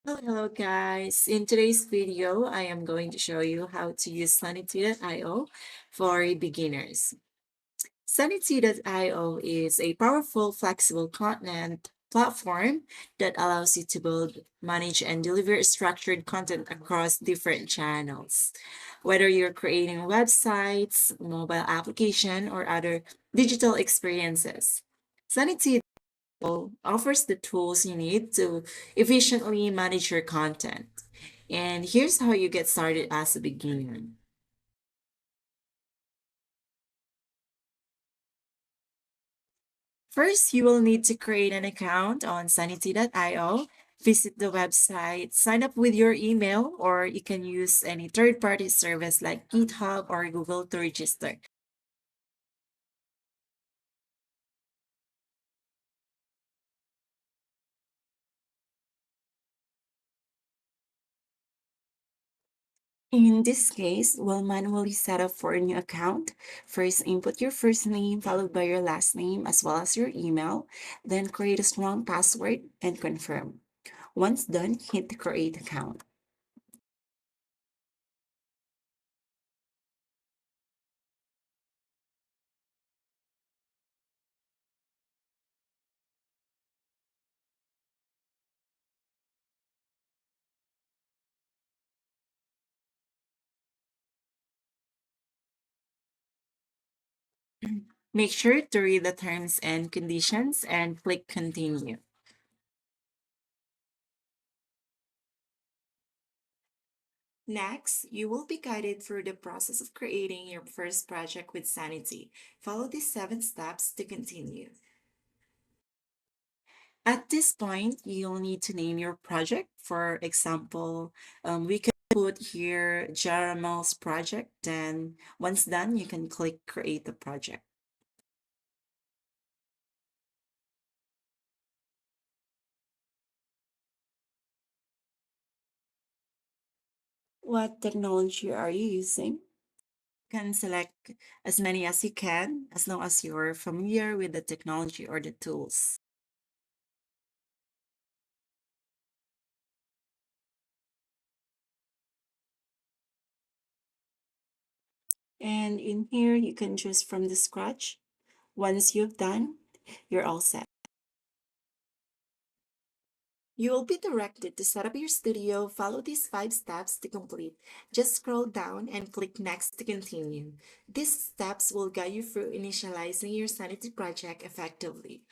Hello guys. In today's video, I am going to show you how to use Sanity.io for beginners. Sanity.io is a powerful, flexible content platform that allows you to build, manage, and deliver structured content across different channels. Whether you're creating websites, mobile application, or other digital experiences, Sanity offers the tools you need to efficiently manage your content. And here's how you get started as a beginner. First, you will need to create an account on sanity.io. Visit the website, sign up with your email, or you can use any third party service like GitHub or Google to register. In this case, we'll manually set up for a new account. First, input your first name followed by your last name as well as your email. Then create a strong password and confirm. Once done, hit the create account. Make sure to read the terms and conditions and click continue. Next, you will be guided through the process of creating your first project with Sanity. Follow these 7 steps to continue. At this point, you'll need to name your project. For example, we can put here Jaramal's project. Then once done, you can click create the project. What technology are you using? You can select as many as you can, as long as you're familiar with the technology or the tools. And in here, you can choose from the scratch. Once you've done, you're all set. You will be directed to set up your studio. Follow these 5 steps to complete. Just scroll down and click next to continue. These steps will guide you through initializing your Sanity project effectively.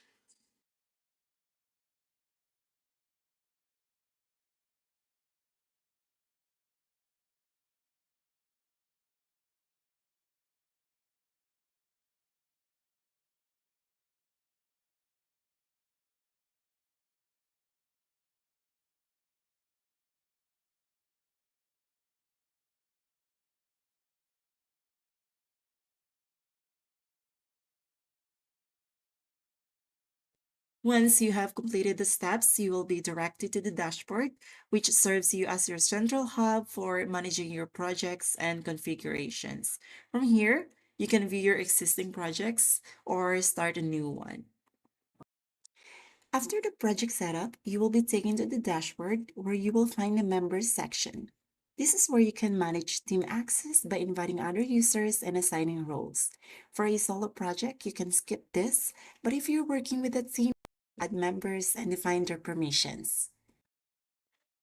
Once you have completed the steps, you will be directed to the dashboard, which serves you as your central hub for managing your projects and configurations. From here, you can view your existing projects or start a new one. After the project setup, you will be taken to the dashboard where you will find the members section. This is where you can manage team access by inviting other users and assigning roles. For a solo project, you can skip this, but if you're working with a team, add members and define their permissions.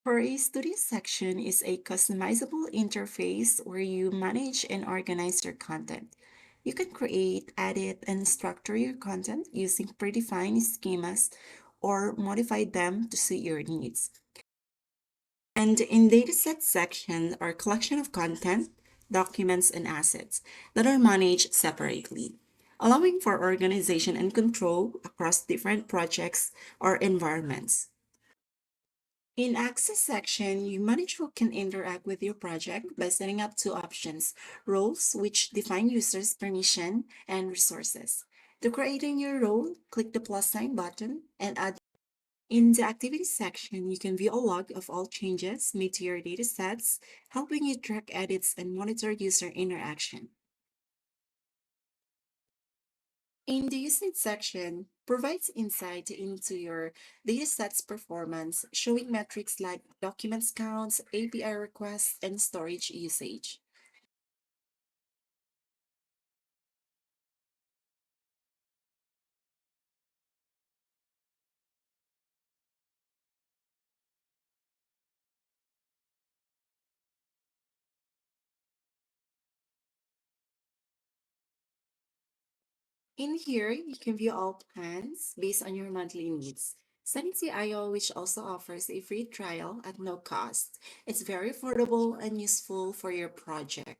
For a studio section is a customizable interface where you manage and organize your content. You can create, edit, and structure your content using predefined schemas or modify them to suit your needs. And in dataset section are collection of content, documents, and assets that are managed separately, allowing for organization and control across different projects or environments. In Access section, you manage who can interact with your project by setting up 2 options: roles, which define users' permission, and resources. To create a new role, click the plus sign button and add. In the Activities section, you can view a log of all changes made to your datasets, helping you track edits and monitor user interaction. In the usage section, provides insight into your dataset's performance, showing metrics like documents counts, API requests, and storage usage. In here, you can view all plans based on your monthly needs. Sanity IO, which also offers a free trial at no cost. It's very affordable and useful for your project.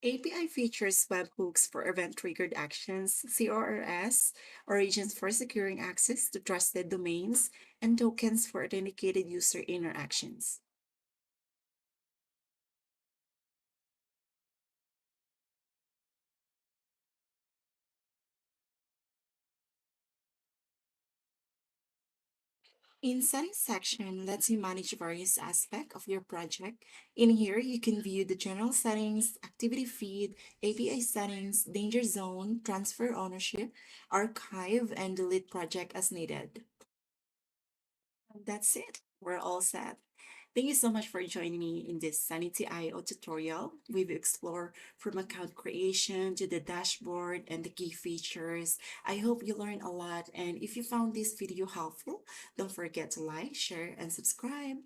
API features webhooks for event-triggered actions, CORS, origins for securing access to trusted domains, and tokens for authenticated user interactions. In settings section lets you manage various aspects of your project. In here, you can view the general settings, activity feed, API settings, danger zone, transfer ownership, archive, and delete project as needed. That's it. We're all set. Thank you so much for joining me in this Sanity IO tutorial. We've explored from account creation to the dashboard and the key features. I hope you learned a lot. And if you found this video helpful, don't forget to like, share, and subscribe.